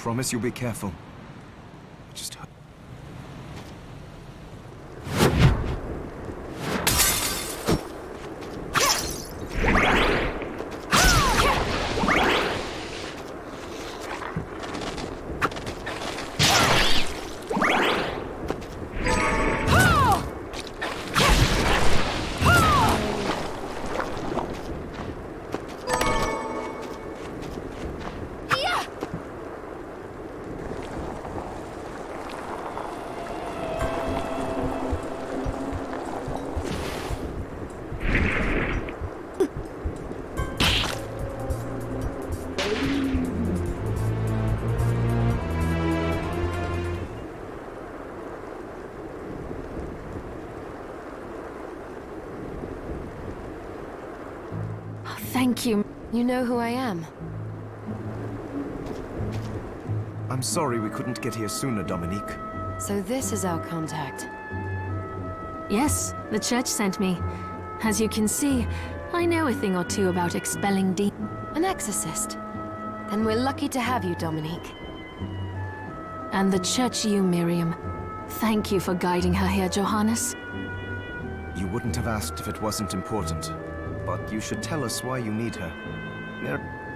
promise you'll be careful. I just hope. Thank you. You know who I am. I'm sorry we couldn't get here sooner, Dominique. So this is our contact. Yes, the church sent me. As you can see, I know a thing or two about expelling demons. An exorcist. Then we're lucky to have you, Dominique. And the church you, Miriam. Thank you for guiding her here, Johannes. You wouldn't have asked if it wasn't important. But you should tell us why you need her.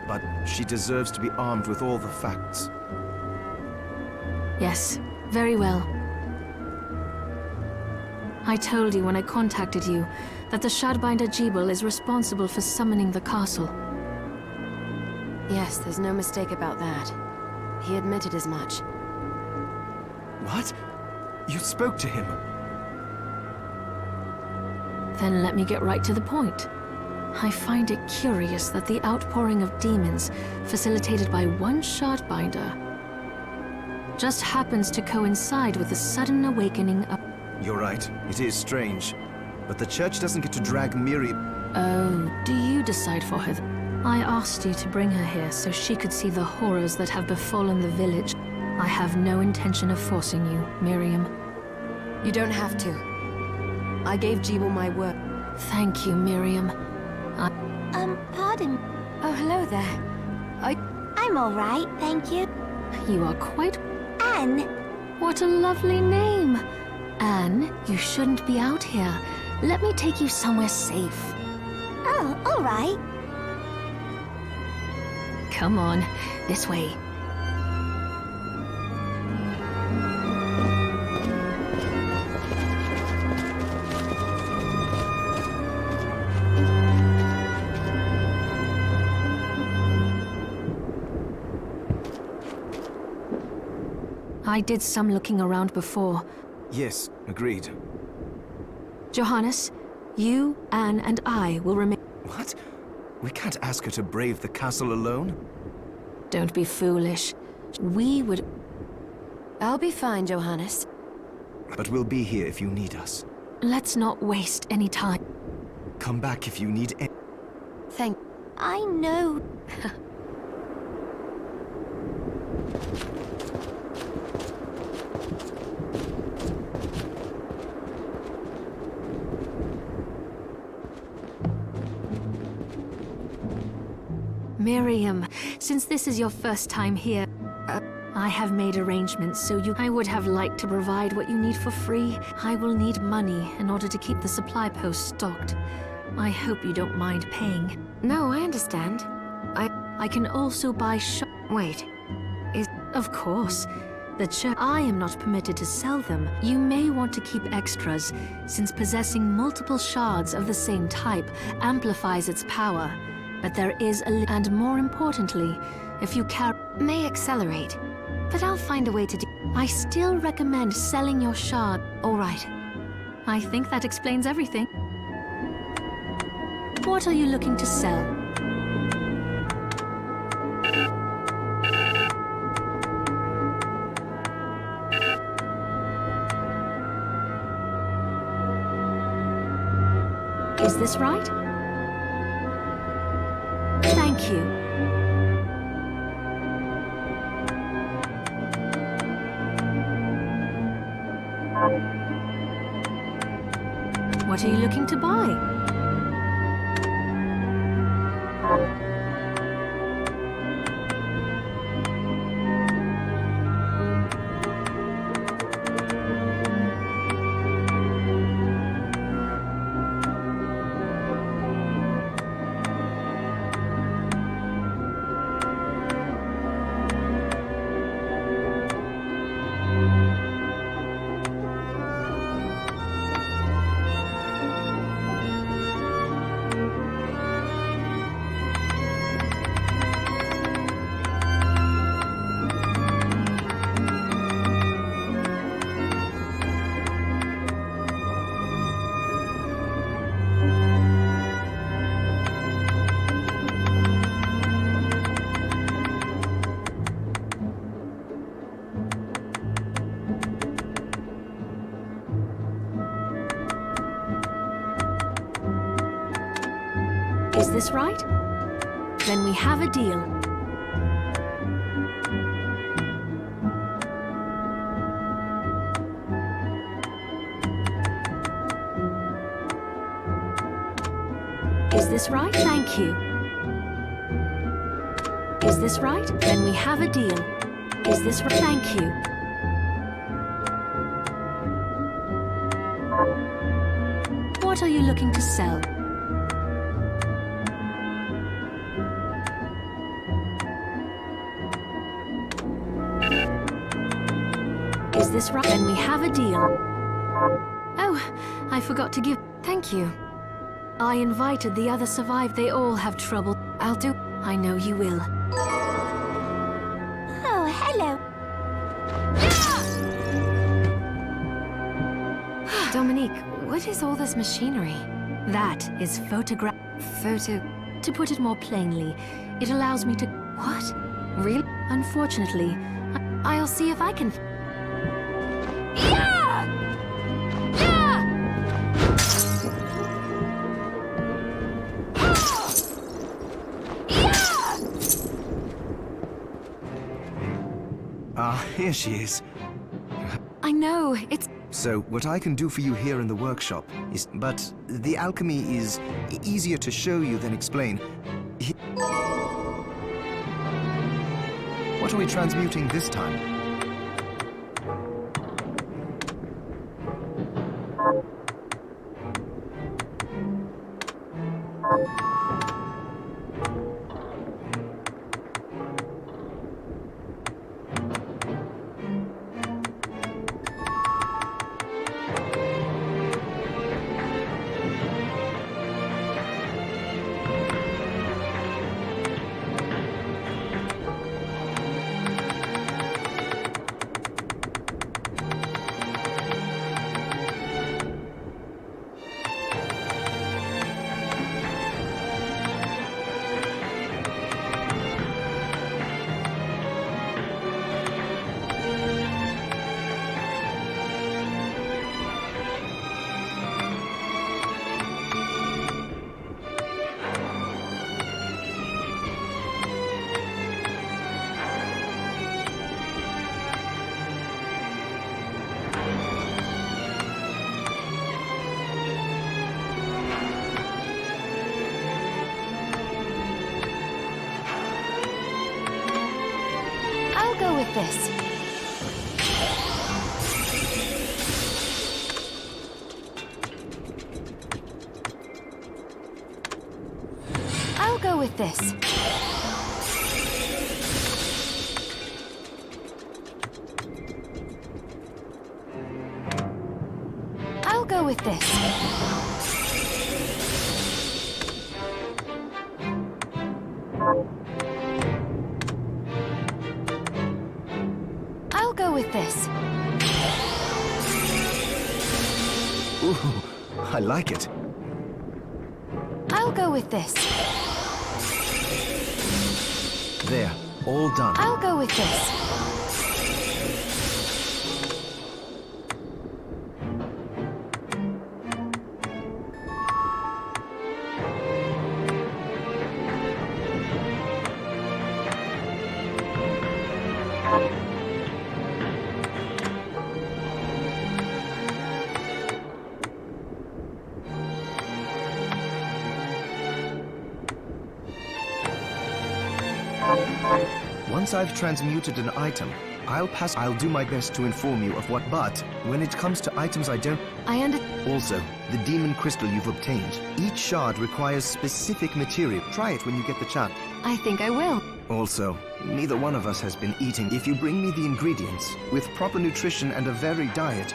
But she deserves to be armed with all the facts. Yes, very well. I told you when I contacted you that the Shardbinder Jebel is responsible for summoning the castle. Yes, there's no mistake about that. He admitted as much. What? You spoke to him? Then let me get right to the point. I find it curious that the outpouring of demons, facilitated by one Shardbinder, just happens to coincide with the sudden awakening of... You're right, it is strange. But the church doesn't get to drag Miriam. Oh, do you decide for her? I asked you to bring her here so she could see the horrors that have befallen the village. I have no intention of forcing you, Miriam. You don't have to. I gave Jebel my word. Thank you, Miriam. Pardon. Oh, hello there. I'm all right, thank you. You are quite... Anne. What a lovely name. Anne, you shouldn't be out here. Let me take you somewhere safe. Oh, all right. Come on, this way. I did some looking around before. Yes, agreed. Johannes, you, Anne, and I will remain... What? We can't ask her to brave the castle alone? Don't be foolish. We would... I'll be fine, Johannes. But we'll be here if you need us. Let's not waste any time. Come back if you need any... Thank... I know. Miriam, since this is your first time here, I have made arrangements so you... I would have liked to provide what you need for free. I will need money in order to keep the supply post stocked. I hope you don't mind paying. No, I understand. I can also buy Wait. Of course. The church... I am not permitted to sell them. You may want to keep extras, since possessing multiple shards of the same type amplifies its power. But there is a... And more importantly, if you may accelerate, but I'll find a way to do... I still recommend selling your shard. All right. I think that explains everything. What are you looking to sell? Is this right? Thank you. What are you looking to buy? this right? Then we have a deal. Is this right? Thank you. Is this right? Then we have a deal. Is this right? Thank you. What are you looking to sell? Is this right? Then we have a deal. Oh, I forgot to give... Thank you. I invited the other survive. They all have trouble. I'll do... I know you will. Oh, hello. Dominique, what is all this machinery? That is photograph... Photo... To put it more plainly, it allows me to... What? Really? Unfortunately, I'll see if I can... Ah, here she is. I know, it's... So, what I can do for you here in the workshop is... But the alchemy is easier to show you than explain. What are we transmuting this time? I'll go with this. I'll go with this. I'll go with this. I'll go with this. Ooh, I like it. I'll go with this. There, all done. I'll go with this. Once I've transmuted an item, I'll do my best to inform you of what, but when it comes to items I don't... Also, the demon crystal you've obtained. Each shard requires specific material. Try it when you get the chance. I think I will. Also, neither one of us has been eating. If you bring me the ingredients, with proper nutrition and a varied diet...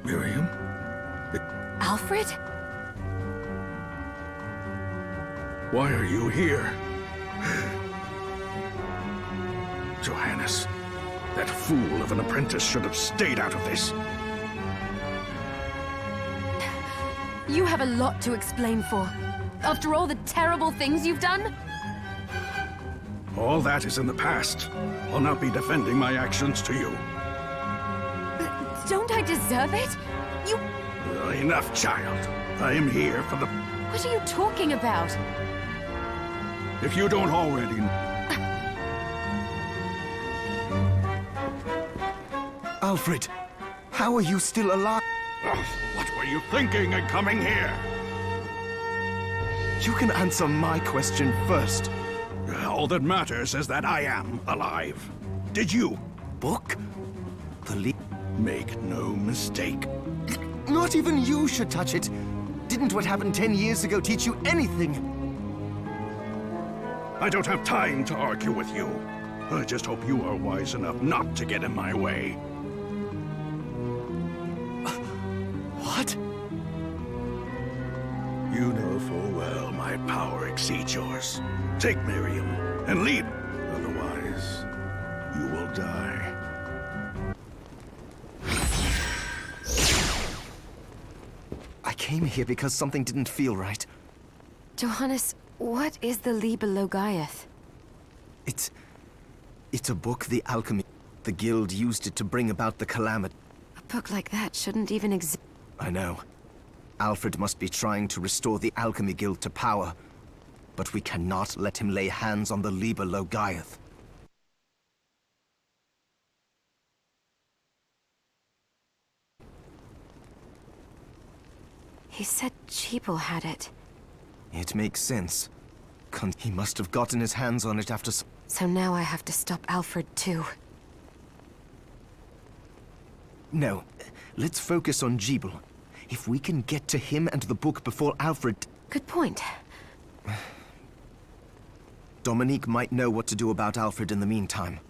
Miriam? Alfred? Why are you here? Johannes, that fool of an apprentice should have stayed out of this. You have a lot to explain for. After all the terrible things you've done? All that is in the past. I'll not be defending my actions to you. Don't I deserve it? You... Enough, child. I am here for the... What are you talking about? If you don't already... Alfred, how are you still alive? What were you thinking in coming here? You can answer my question first. All that matters is that I am alive. Did you? Book? The Make no mistake. Not even you should touch it. Didn't what happened 10 years ago teach you anything? I don't have time to argue with you. I just hope you are wise enough not to get in my way. What? You know full well my power exceeds yours. Take Miriam and leave. Otherwise, you will die. I came here because something didn't feel right. Johannes, what is the Liber Logaeth? It's a book the alchemy... The guild used it to bring about the calamity. A book like that shouldn't even exist. I know. Alfred must be trying to restore the Alchemy Guild to power. But we cannot let him lay hands on the Liber Logaeth. He said Cheeple had it. It makes sense. He must have gotten his hands on it after... So now I have to stop Alfred too. No. Let's focus on Jeeble. If we can get to him and the book before Alfred... Good point. Dominique might know what to do about Alfred in the meantime.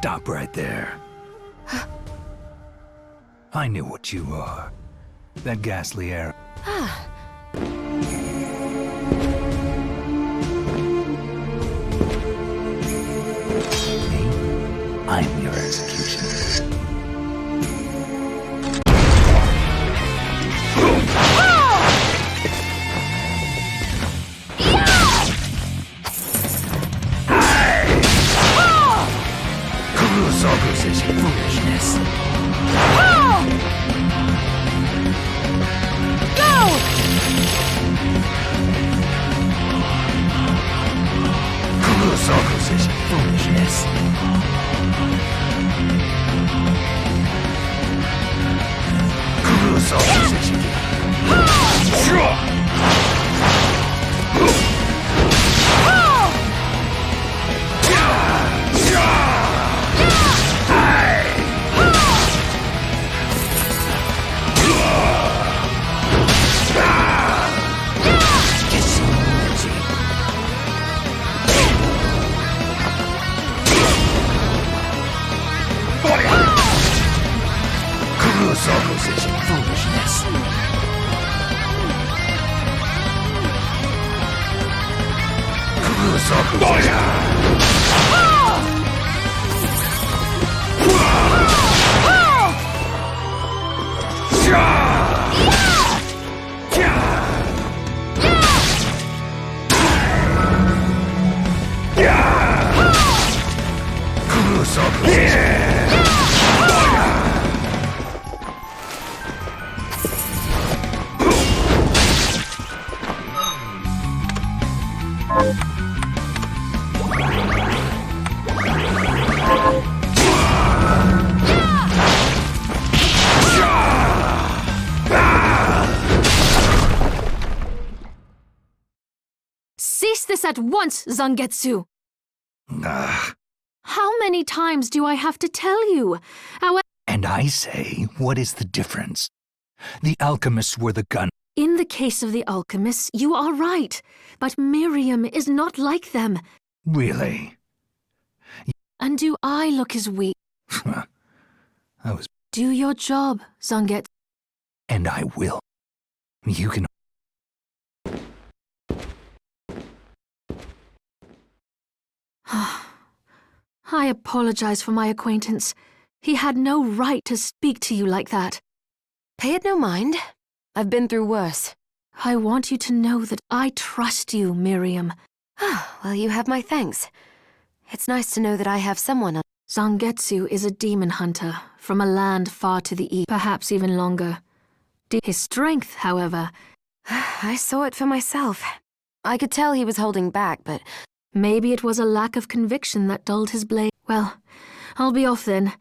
Stop right there. I knew what you are. That ghastly arrow. Me? I'm your executioner. Foolishness. Foolishness. Cease this at once, Zangetsu! How many times do I have to tell you? And I say, what is the difference? The alchemists were the gun. In the case of the alchemists, you are right. But Miriam is not like them. Really? And do I look as weak? I was... Do your job, Zangetsu. And I will. You can... I apologize for my acquaintance. He had no right to speak to you like that. Pay it no mind. I've been through worse. I want you to know that I trust you, Miriam. Well, you have my thanks. It's nice to know that I have someone. Zangetsu is a demon hunter from a land far to the east, perhaps even longer. His strength, however... I saw it for myself. I could tell he was holding back, but... Maybe it was a lack of conviction that dulled his blade. Well, I'll be off then.